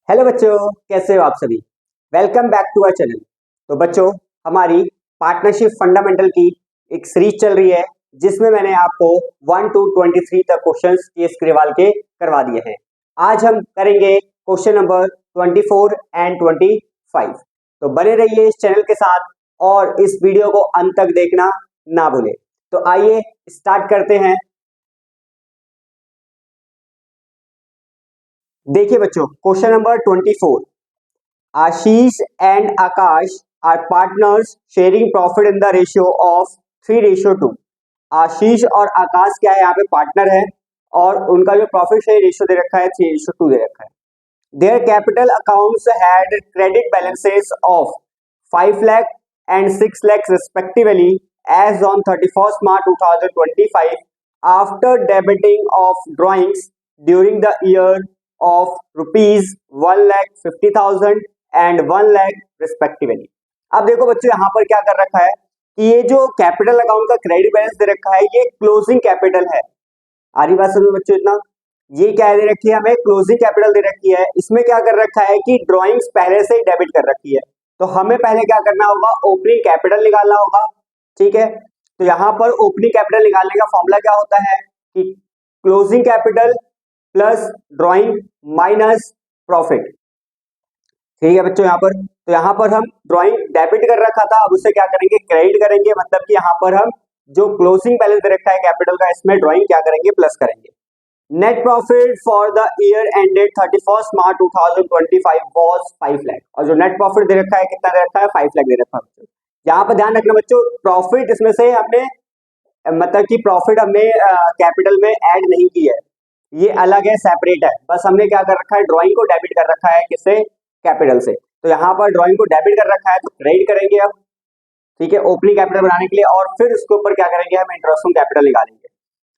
Hello बच्चों, कैसे हो आप सभी। Welcome back to our channel. तो बच्चों, हमारी पार्टनरशिप फंडामेंटल की एक सीरीज चल रही है जिसमें मैंने आपको 1 to 23 तक क्वेश्चंस केस-ग्रेवाल के करवा दिए हैं। आज हम करेंगे क्वेश्चन नंबर 24 एंड 25। तो बने रहिए इस चैनल के साथ और इस वीडियो को अंत तक देखना ना भूलें। तो आइए स्टार्ट करते हैं। देखिए बच्चों, question number 24। Ashish and Akash are partners sharing profit in the ratio of 3:2। आशीष और आकाश क्या है, यहाँ पे पार्टनर है और उनका जो प्रॉफिट शेयर रेशियो दे रखा है 3:2 दे रखा है। Their capital accounts had credit balances of 5 lakh and 6 lakhs respectively as on 31st March 2025 after debiting of drawings during the year of rupees 1,50,000 and 1 lakh respectively। अब देखो बच्चों, यहाँ पर क्या कर रखा है कि ये जो कैपिटल अकाउंट का क्रेडिट बैलेंस दे रखा है ये क्लोजिंग कैपिटल है। आ रही बात समझ में बच्चों इतना? ये क्या दे रखी है, हमें क्लोजिंग कैपिटल दे रखी है। इसमें क्या कर रखा है कि ड्राइंग्स पहले से ही डेबिट कर रखी है, तो हमें पहले क्या करना होगा, ओपनिंग कैपिटल निकालना होगा। ठीक है, तो यहाँ पर ओपनिंग कैपिटल निकालने का फॉर्मूला क्या होता है कि closing capital plus drawing minus profit. ठीक है बच्चों, यहाँ पर हम ड्राइंग डेबिट कर रखा था, अब उसे क्या करेंगे, क्रेडिट करेंगे। मतलब कि यहाँ पर हम जो क्लोजिंग बैलेंस दे रखा है कैपिटल का, इसमें ड्राइंग क्या करेंगे, प्लस करेंगे। Net profit for the year ended 31st March 2025 was 5 lakh, और जो नेट प्रॉफिट दे रखा है कितना दे रखा है, 5 लाख दे रखा है। यहाँ पर ध्यान रखना बच्चों, प्रॉफिट इसमें से हमने मतलब कि प्रॉफिट हमने कैपिटल में ऐड नहीं की है, ये अलग है, सेपरेट है। बस हमने क्या कर रखा है, ड्राइंग को डेबिट कर रखा है, किससे, कैपिटल से। तो यहाँ पर ड्राइंग को डेबिट कर रखा है तो क्रेडिट करेंगे अब। ठीक है, ओपनिंग कैपिटल बनाने के लिए, और फिर उसके ऊपर क्या करेंगे, हम इंटरेस्ट ऑन कैपिटल निकालेंगे।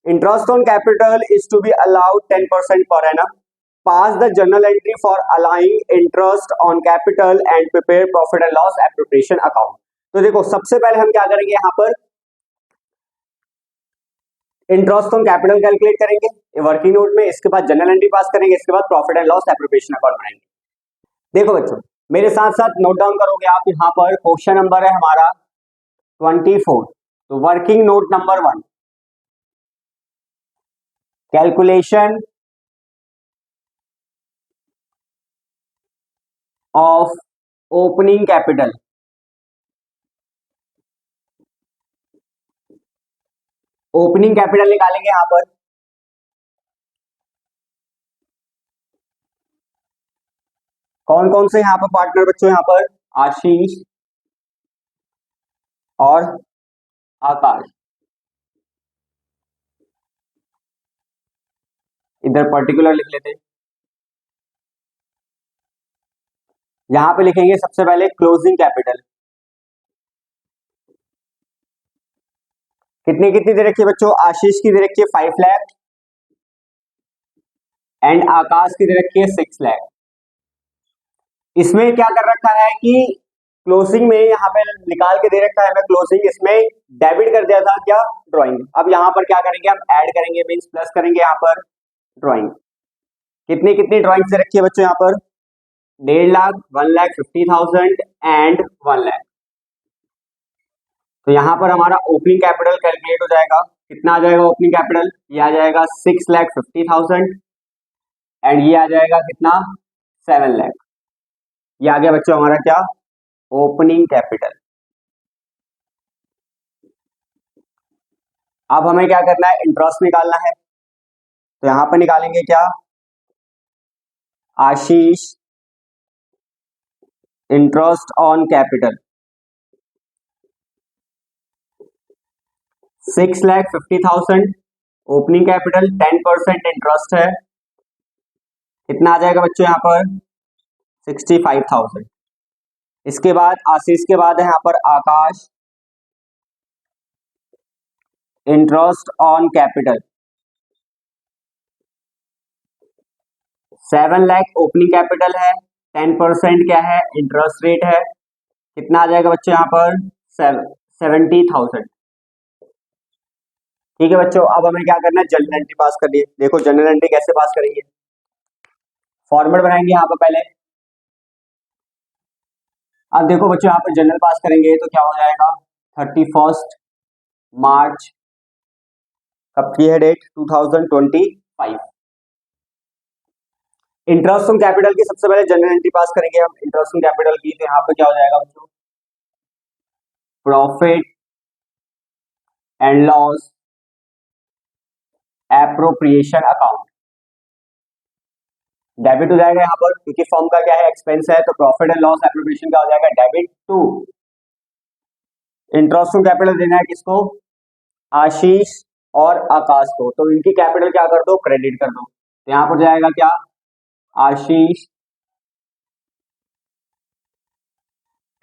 Interest on capital is to be allowed 10% per annum. Pass the journal entry for allowing interest on capital and prepare profit and loss appropriation account. तो देखो, सबसे पहले हम क्या करेंगे, यहाँ पर इंटरेस्ट ऑन कैपिटल कैलकुलेट करेंगे वर्किंग नोट में, इसके बाद जर्नल एंट्री पास करेंगे, इसके बाद profit and loss appropriation account बनाएंगे। देखो बच्चों, मेरे साथ साथ नोट डाउन करोगे आप। यहाँ पर क्वेश्चन नंबर है हमारा 24। तो working note number 1, calculation of opening capital. Opening capital निकालेंगे यहाँ पर। कौन कौन से यहाँ पर पार्टनर बच्चों, यहाँ पर आशीष और आकाश। इधर पर्टिकुलर लिख लेते हैं। यहां पे लिखेंगे सबसे पहले क्लोजिंग कैपिटल। कितनी कितनी दे रखी है बच्चों, आशीष की दे रखी है 5 लाख एंड आकाश की दे रखी है 6 लाख। इसमें क्या कर रखा है कि क्लोजिंग में यहाँ पे निकाल के दे रखा है हमें क्लोजिंग, इसमें डेबिट कर दिया था क्या, ड्राइंग। अब यहाँ पर क्या करेंगे, हम ऐड करेंगे, मींस प्लस करेंगे यहाँ पर ड्राइंग। कितनी कितनी ड्राइंग से रखी है बच्चों, यहाँ पर 1.5 लाख, 1,50,000 एंड 1 लाख। तो यहाँ पर हमारा ओपनिंग कैपिटल कैलकुलेट हो जाएगा। कितना आ जाएगा ओपनिंग कैपिटल, ये आ जाएगा 6,50,000 एंड ये आ जाएगा कितना, 7 लाख। ये आ गया बच्चों हमारा क्या, ओपनिंग कैपिटल। अब हमें क्या करना है, इंटरेस्ट निकालना है। तो यहां पर निकालेंगे क्या, Ashish interest on capital 6,50,000 opening capital, 10% interest है, कितना आ जाएगा बच्चों यहाँ पर 65,000। इसके बाद आशीष के बाद है यहाँ पर Akash interest on capital 7 lakh opening capital है, 10% क्या है, इंटरेस्ट रेट है। कितना आ जाएगा बच्चों यहाँ पर 70,000। ठीक है बच्चों, अब हमें क्या करना है, जर्नल एंट्री पास करनी है। देखो जर्नल एंट्री कैसे पास करेंगे, फॉर्मेट बनाएंगे यहाँ पर पहले। अब देखो बच्चों यहाँ पर जनरल पास करेंगे तो क्या हो जाएगा 31 मार्च, कब की है डेट 2025। इंटरेस्ट ऑन कैपिटल की सबसे पहले जनरल एंट्री पास करेंगे हम इंटरेस्ट ऑन कैपिटल की, तो यहाँ पर क्या हो जाएगा बच्चों profit and loss appropriation account, debit हो जाएगा यहाँ पर क्योंकि फॉर्म का क्या है एक्सपेंस है, तो प्रॉफिट एंड लॉस एप्रोप्रिएशन क्या हो जाएगा debit to interest on capital देना है किसको आशीष और आकाश को, तो इनकी कैपिटल क्या कर दो क्रेडिट कर दो, तो यहां पर जाएगा क्या आशीष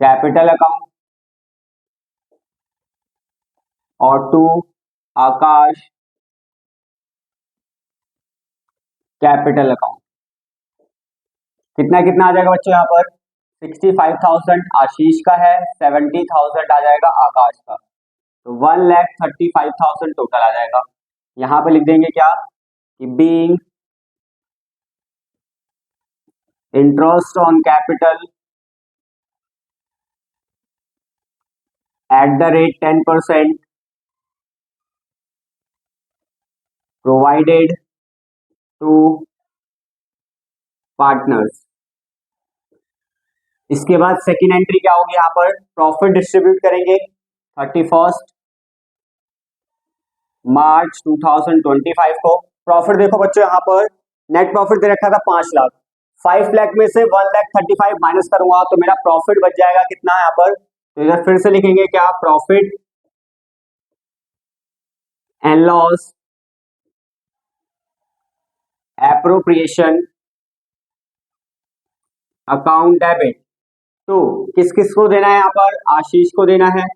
कैपिटल अकाउंट और टू आकाश कैपिटल अकाउंट। कितना कितना आ जाएगा बच्चों यहाँ पर 65,000 आशीष का है, 70,000 आ जाएगा आकाश का, तो 1,35,000 टोटल आ जाएगा। यहां पर लिख देंगे क्या कि being interest on capital at the rate 10% provided to partners। इसके बाद सेकेंड एंट्री क्या होगी यहाँ पर प्रॉफिट डिस्ट्रीब्यूट करेंगे 31 मार्च 2025 को। प्रॉफिट देखो बच्चों यहाँ पर नेट प्रॉफिट दे रखा था 5 लाख, 5 लाख में से 1,35,000 माइनस करूंगा तो मेरा प्रॉफिट बच जाएगा कितना यहाँ पर, तो इधर फिर से लिखेंगे क्या profit and loss appropriation account debit, तो किस किस को देना है यहाँ पर आशीष को देना है,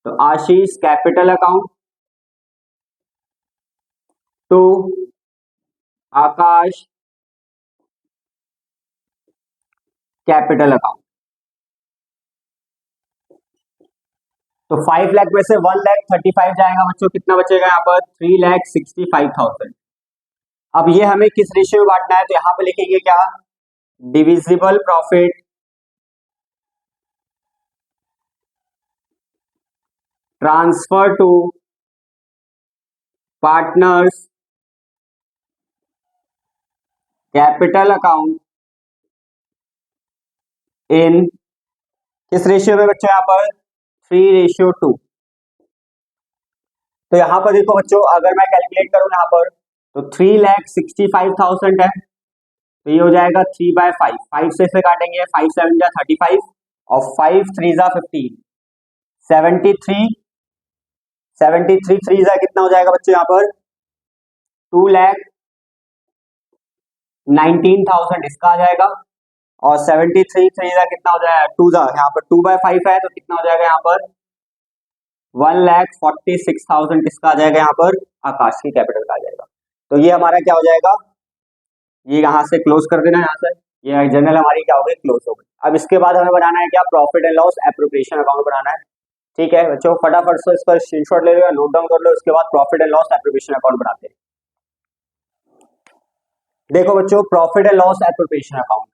तो Ashish capital account to Akash capital account. तो 5 लाख में से 1,35,000 जाएगा बच्चों, कितना बचेगा यहाँ पर 3,65,000। अब ये हमें किस रेशियो में बांटना है, तो यहाँ पे लिखेंगे क्या divisible profit transfer to partners capital account in किस रेशियो में बच्चों यहाँ पर 3:2। तो यहाँ पर देखो बच्चों अगर मैं कैलकुलेट करूं यहाँ पर तो 3,65,000 है, तो ये हो जाएगा 3/5, 5 से काटेंगे 5 7 जा 35 और 5 3 जा 15, 73 73 3 जा कितना हो जाएगा बच्चों यहाँ पर 2,19,000 इसका आ जाएगा, और 73 3 जा कितना हो जाएगा 2 जा यहाँ पर 2/5 है तो कितना हो जाएगा यहाँ पर 1,46,000 किसका आ जाएगा यहाँ पर आकाश की कैपिटल का आ जाएगा। तो ये हमारा क्या हो जाएगा, ये यहाँ से क्लोज कर देना, यहाँ से ये जनरल हमारी क्या हो गई क्लोज हो गई। अब इसके बाद हमें बनाना है क्या profit and loss appropriation account बनाना है। ठीक है बच्चों फटाफट से इसका स्क्रीनशॉट ले लो या नोट डाउन कर लो, इसके बाद profit and loss appropriation account बनाते हैं। देखो बच्चों profit and loss appropriation account,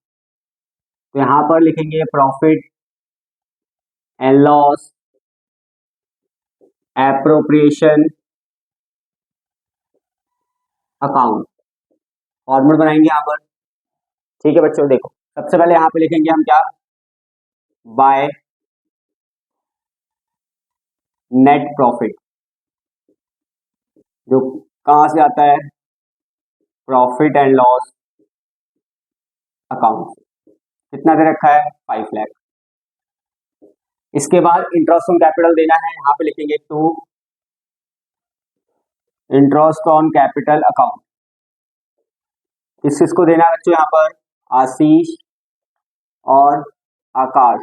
तो यहां पर लिखेंगे profit and loss appropriation account, formula बनाएंगे यहाँ पर। ठीक है बच्चों देखो सबसे पहले यहाँ पे लिखेंगे हम क्या बाय नेट प्रॉफिट, जो कहां से आता है प्रॉफिट एंड लॉस अकाउंट, कितना दे रखा है 5 लाख। इसके बाद इंटरेस्ट ऑन कैपिटल देना है, यहाँ पे लिखेंगे to interest on capital account, किस किसको देना है बच्चों यहाँ पर आशीष और आकाश,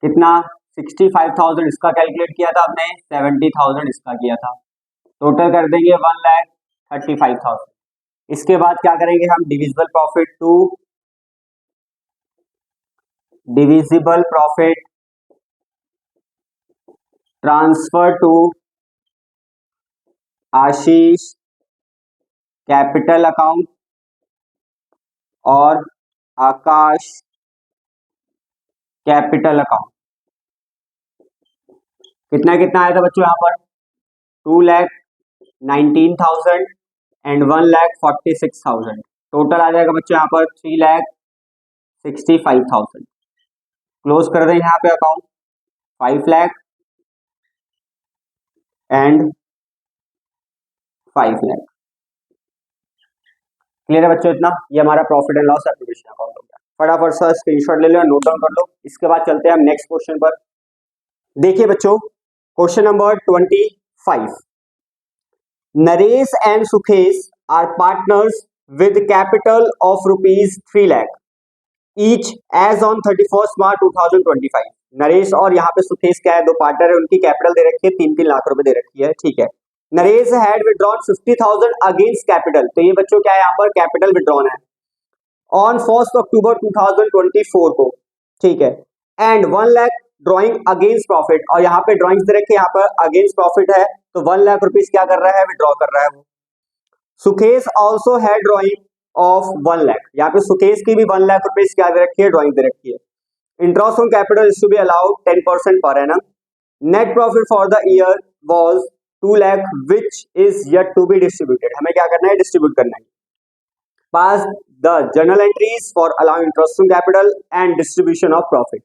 कितना 65,000 इसका कैलकुलेट किया था आपने 70,000 इसका किया था, टोटल कर देंगे 1,35,000। इसके बाद क्या करेंगे हम divisible profit to divisible profit transfer to Ashish capital account और आकाश कैपिटल अकाउंट। कितना कितना आया था बच्चों यहाँ पर? 2,19,000 एंड 1,46,000। टोटल आ जाएगा बच्चों यहाँ पर 3,65,000। क्लोज कर दें यहाँ पे account 5 lakh and 5 lakh. Clear है बच्चों इतना? ये हमारा profit and loss application account हो गया। फटाफट सा स्क्रीनशॉट ले लो, नोट डाउन कर लो। इसके बाद चलते हैं हम नेक्स्ट क्वेश्चन पर। देखिए बच्चों, question number 25। Naresh and Sukhesh are partners with capital of rupees 3 lakh each as on 31 March 2025। Naresh और यहाँ पे सुखेश क्या है, दो पार्टनर है, उनकी कैपिटल दे रखी है 3-3 लाख रुपए दे रखी है, ठीक है। Naresh had withdrawn 50,000 against capital, तो ये बच्चों क्या है यहाँ पर कैपिटल विड्रॉन है ऑन 1 अक्टूबर 2024 को, ठीक है। And 1 lakh drawing against profit, और यहाँ पे ड्रॉइंग्स दे रखे, यहाँ पर अगेंस्ट प्रॉफिट है, तो 1 लाख रुपीज क्या कर रहा है, विड्रॉ कर रहा है वो। सुखेश ऑल्सो है ड्रॉइंग ऑफ 1 लाख, यहाँ पे सुखेश की भी 1 लाख रुपीज क्या दे रखी है, ड्रॉइंग दे रखी है। Interest on capital is to be allowed 10% per annum. Net profit for the year was 2 lakh which is yet to be distributed, हमें क्या करना है, डिस्ट्रीब्यूट करना है। Pass the journal entries for allowing interest on capital and distribution of profit.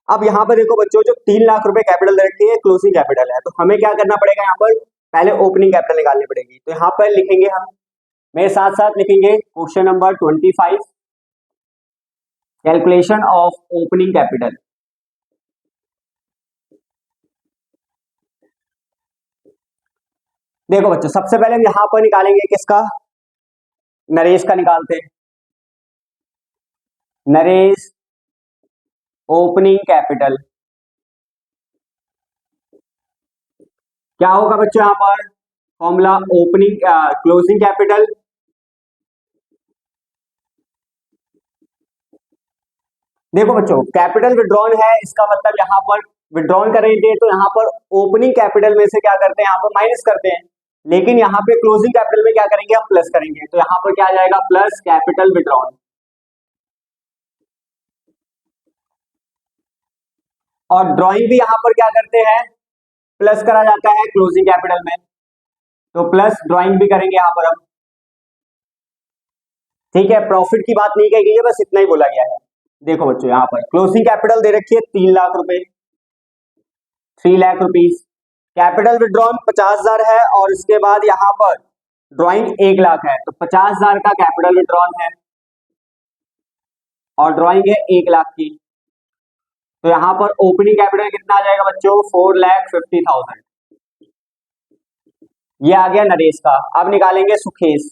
अब यहाँ पर देखो बच्चों, जो 3 लाख रुपए कैपिटल दे रखी है, क्लोजिंग कैपिटल है, तो हमें क्या करना पड़ेगा, यहाँ पर पहले ओपनिंग कैपिटल निकालनी पड़ेगी। तो यहाँ पर लिखेंगे हम, मेरे साथ साथ लिखेंगे question number 25, calculation of opening capital. देखो बच्चों, सबसे पहले हम यहां पर निकालेंगे किसका, नरेश का निकालते हैं। नरेश ओपनिंग कैपिटल क्या होगा बच्चों, यहां पर फॉर्मूला ओपनिंग क्लोजिंग कैपिटल देखो बच्चों, कैपिटल विड्रॉन है, इसका मतलब यहाँ पर विड्रॉन करेंगे तो यहाँ पर ओपनिंग कैपिटल में से क्या करते हैं, यहाँ पर माइनस करते हैं, लेकिन यहाँ पे क्लोजिंग कैपिटल में क्या करेंगे, हम प्लस करेंगे, तो यहाँ पर क्या आ जाएगा, प्लस कैपिटल विड्रॉन। और ड्रॉइंग भी यहाँ पर क्या करते हैं, प्लस करा जाता है क्लोजिंग कैपिटल में, तो प्लस ड्रॉइंग भी करेंगे यहाँ पर हम, ठीक है। प्रॉफिट की बात नहीं कही गई है, बस इतना ही बोला गया है। देखो बच्चों, यहाँ पर क्लोजिंग कैपिटल दे रखी है 3 लाख रुपए, 3 लाख रुपीज। कैपिटल विड्रॉन 50,000 है, और इसके बाद यहाँ पर ड्रॉइंग 1 लाख है, तो 50,000 का कैपिटल विड्रॉन है और ड्रॉइंग है 1 लाख की, तो यहाँ पर ओपनिंग कैपिटल कितना आ जाएगा बच्चों, 4,50,000। ये आ गया नरेश का। अब निकालेंगे सुखेश।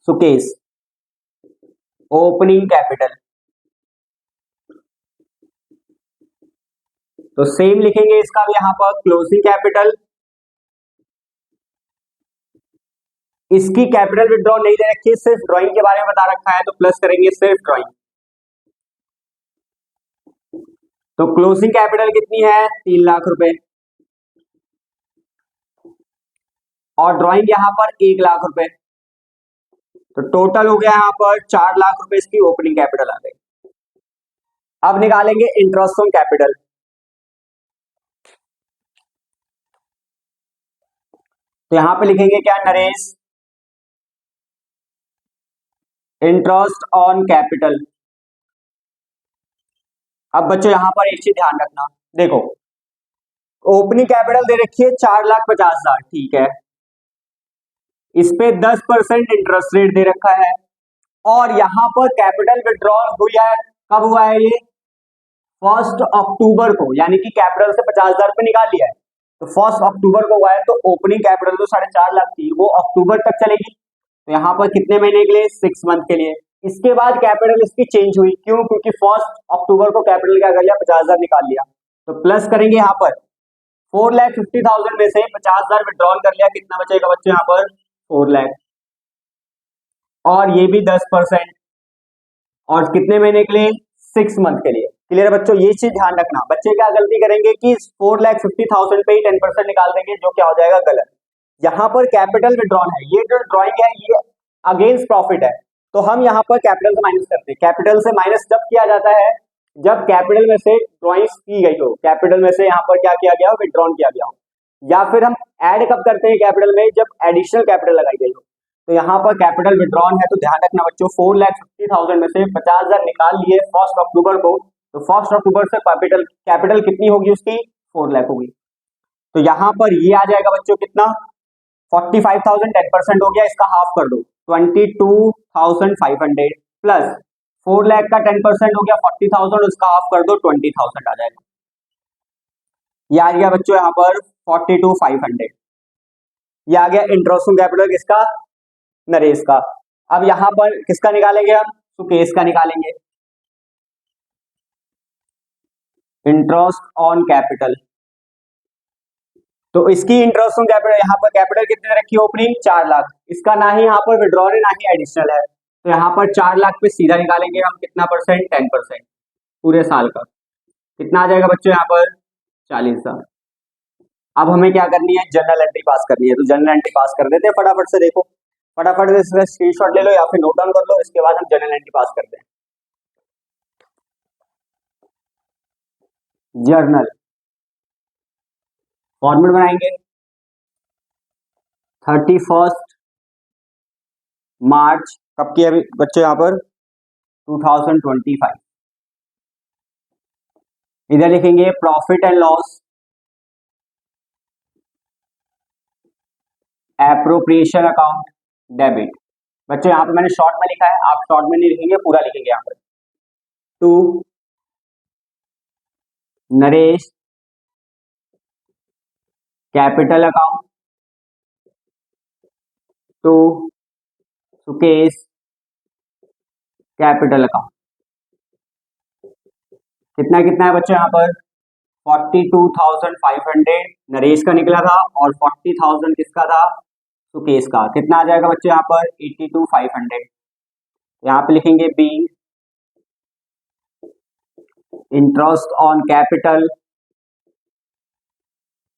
सुकेश ओपनिंग कैपिटल, तो सेम लिखेंगे इसका भी यहाँ पर क्लोजिंग कैपिटल। इसकी कैपिटल विड्रॉ नहीं दे रखी, सिर्फ ड्राइंग के बारे में बता रखा है, तो प्लस करेंगे सिर्फ ड्राइंग। तो क्लोजिंग कैपिटल कितनी है, 3 लाख रुपए, और ड्राइंग यहां पर 1 लाख रुपए, तो टोटल हो गया यहां पर 4 लाख रुपए इसकी ओपनिंग कैपिटल आ गई। अब निकालेंगे इंटरेस्ट ऑन कैपिटल। तो यहां पे लिखेंगे क्या, नरेश इंटरेस्ट ऑन कैपिटल। अब बच्चों यहां पर एक चीज ध्यान रखना, देखो ओपनिंग कैपिटल दे रखी है 4,50,000, ठीक है, इस पे 10% इंटरेस्ट रेट दे रखा है, और यहां पर कैपिटल विड्रॉल हुआ है, कब हुआ है ये, 1 अक्टूबर को, यानी कि कैपिटल से 50,000 रुपए निकाल लिया है, तो 1 अक्टूबर को हुआ है, तो ओपनिंग कैपिटल तो 4.5 लाख थी, वो अक्टूबर तक चलेगी, तो यहाँ पर कितने महीने के लिए, 6 मंथ के लिए। इसके बाद कैपिटल इसकी चेंज हुई, क्यों, क्योंकि 1 अक्टूबर को कैपिटल क्या कर लिया, 50,000 निकाल लिया, तो प्लस करेंगे यहाँ पर 4,50,000 में से 50,000 विड्रॉल कर लिया, कितना बचेगा बच्चों यहाँ पर, 4 लाख, और ये भी 10%, और कितने महीने के लिए, 6 मंथ के लिए। क्लियर है बच्चों, ये चीज ध्यान रखना। बच्चे क्या गलती करेंगे कि 4,50,000 पे ही 10% निकाल देंगे, जो क्या हो जाएगा, गलत। यहाँ पर कैपिटल विड्रॉन है, ये जो ड्रॉइंग है ये अगेंस्ट प्रॉफिट है, तो हम यहाँ पर कैपिटल से माइनस करते हैं। कैपिटल से माइनस जब किया जाता है जब कैपिटल में से ड्रॉइंग्स की गई हो, कैपिटल में से यहाँ पर क्या किया गया हो, विड्रॉन किया गया हो। या फिर हम ऐड कब करते हैं कैपिटल में, जब एडिशनल कैपिटल लगाई गई हो। तो यहाँ पर कैपिटल विड्रॉन है, तो ध्यान रखना बच्चों 4,50,000 में से 50,000 निकाल लिए 1 अक्टूबर को, तो 1 अक्टूबर से कैपिटल कितनी होगी उसकी, 4 लाख होगी। तो यहाँ पर ये आ जाएगा बच्चों कितना, 45,000, 10% हो गया, इसका हाफ कर दो 22,500 प्लस 4 लाख का 10% हो गया 40,000, उसका हाफ कर दो 20,000 आ जाएगा। ये आ गया बच्चों यहाँ पर 42,500। ये आ गया इंटरेस्ट ऑन कैपिटल किसका, नरेश का। अब यहाँ पर किसका निकालेंगे हम, सुकेश का निकालेंगे। इंटरेस्ट ऑन कैपिटल, तो इसकी इंटरेस्ट ऑन कैपिटल, यहाँ पर कैपिटल कितने रखी है ओपनिंग 4 लाख, इसका ना ही यहाँ पर विड्रॉल है ना ही एडिशनल है, तो यहाँ पर 4 लाख पे सीधा निकालेंगे हम कितना परसेंट, 10% पूरे साल का। कितना आ जाएगा बच्चों यहाँ पर 40,000। अब हमें क्या करनी है, जर्नल एंट्री पास करनी है, तो जर्नल एंट्री पास कर देते हैं फटाफट से। देखो फटाफट से इसका स्क्रीनशॉट ले लो या फिर नोट डाउन कर लो, इसके बाद हम जर्नल एंट्री पास करते हैं। जर्नल फॉर्मेट बनाएंगे 31 मार्च, कब की है बच्चों यहाँ पर 2025। इधर लिखेंगे profit and loss, appropriation account, debit. बच्चों यहाँ पे मैंने शॉर्ट में लिखा है, आप शॉर्ट में नहीं लिखेंगे, पूरा लिखेंगे यहाँ पर। To Naresh capital account, to Sukesh capital account. कितना कितना है बच्चों यहाँ पर 42,500 नरेश का निकला था और 40,000 किसका था, सुकेश का। कितना आ जाएगा बच्चों यहाँ पर 82,500। यहाँ पे लिखेंगे by interest on capital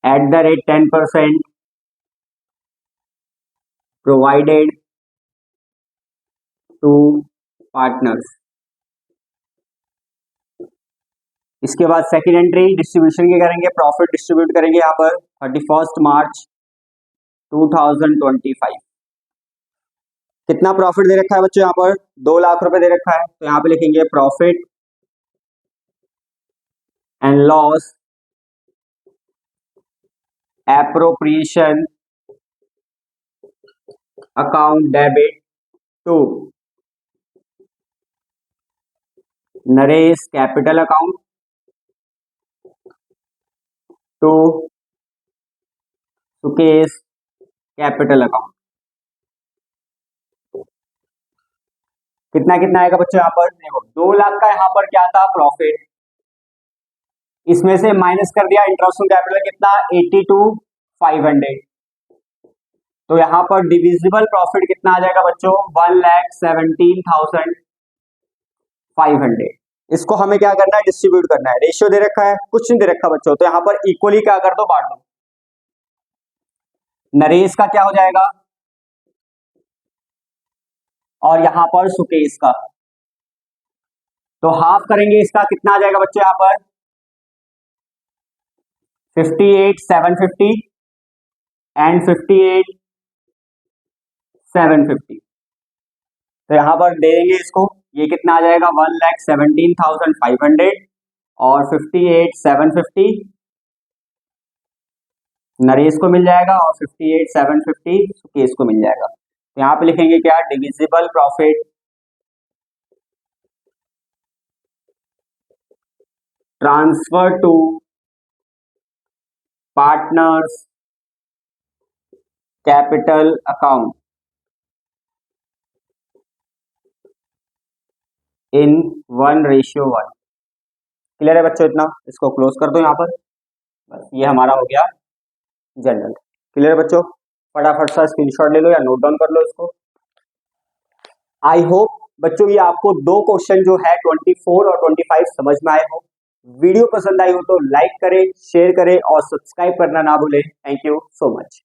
at the rate 10% provided to partners. इसके बाद सेकेंड एंट्री डिस्ट्रीब्यूशन की करेंगे, प्रॉफिट डिस्ट्रीब्यूट करेंगे यहाँ पर 31 मार्च 2025। कितना प्रॉफिट दे रखा है बच्चों यहाँ पर 2 लाख रुपए दे रखा है, तो यहाँ पे लिखेंगे profit and loss appropriation account debit to Naresh capital account, to Sukesh capital account. कितना कितना आएगा बच्चों यहाँ पर, देखो 2 लाख का यहाँ पर क्या था प्रॉफिट, इसमें से माइनस कर दिया इंटरेस्ट ऑन कैपिटल कितना 82,500, तो यहाँ पर डिविजिबल प्रॉफिट कितना आ जाएगा बच्चों 1,17,500। इसको हमें क्या करना है, डिस्ट्रीब्यूट करना है। रेशियो दे रखा है, कुछ नहीं दे रखा बच्चों, तो यहाँ पर इक्वली क्या कर दो, बांट दो। नरेश का क्या हो जाएगा और यहाँ पर सुकेश का, तो हाफ करेंगे इसका, कितना आ जाएगा बच्चों यहाँ पर 58,750 एंड 58,750, तो यहाँ पर दे देंगे इसको, ये कितना आ जाएगा 1,17,500 और 58,750 नरेश को मिल जाएगा और 58,750 सुकेश को मिल जाएगा। तो यहाँ पे लिखेंगे क्या, divisible profit transfer to partners capital account in 1:1। Clear है बच्चों इतना, इसको क्लोज कर दो यहाँ पर, बस ये हमारा हो गया जनरल। क्लियर है बच्चों, फटाफट सा स्क्रीनशॉट ले लो या नोट डाउन कर लो इसको। आई होप बच्चों ये आपको 2 क्वेश्चन जो है 24 और 25 समझ में आए हो। वीडियो पसंद आई हो तो लाइक करें, शेयर करें और सब्सक्राइब करना ना भूलें। Thank you so much.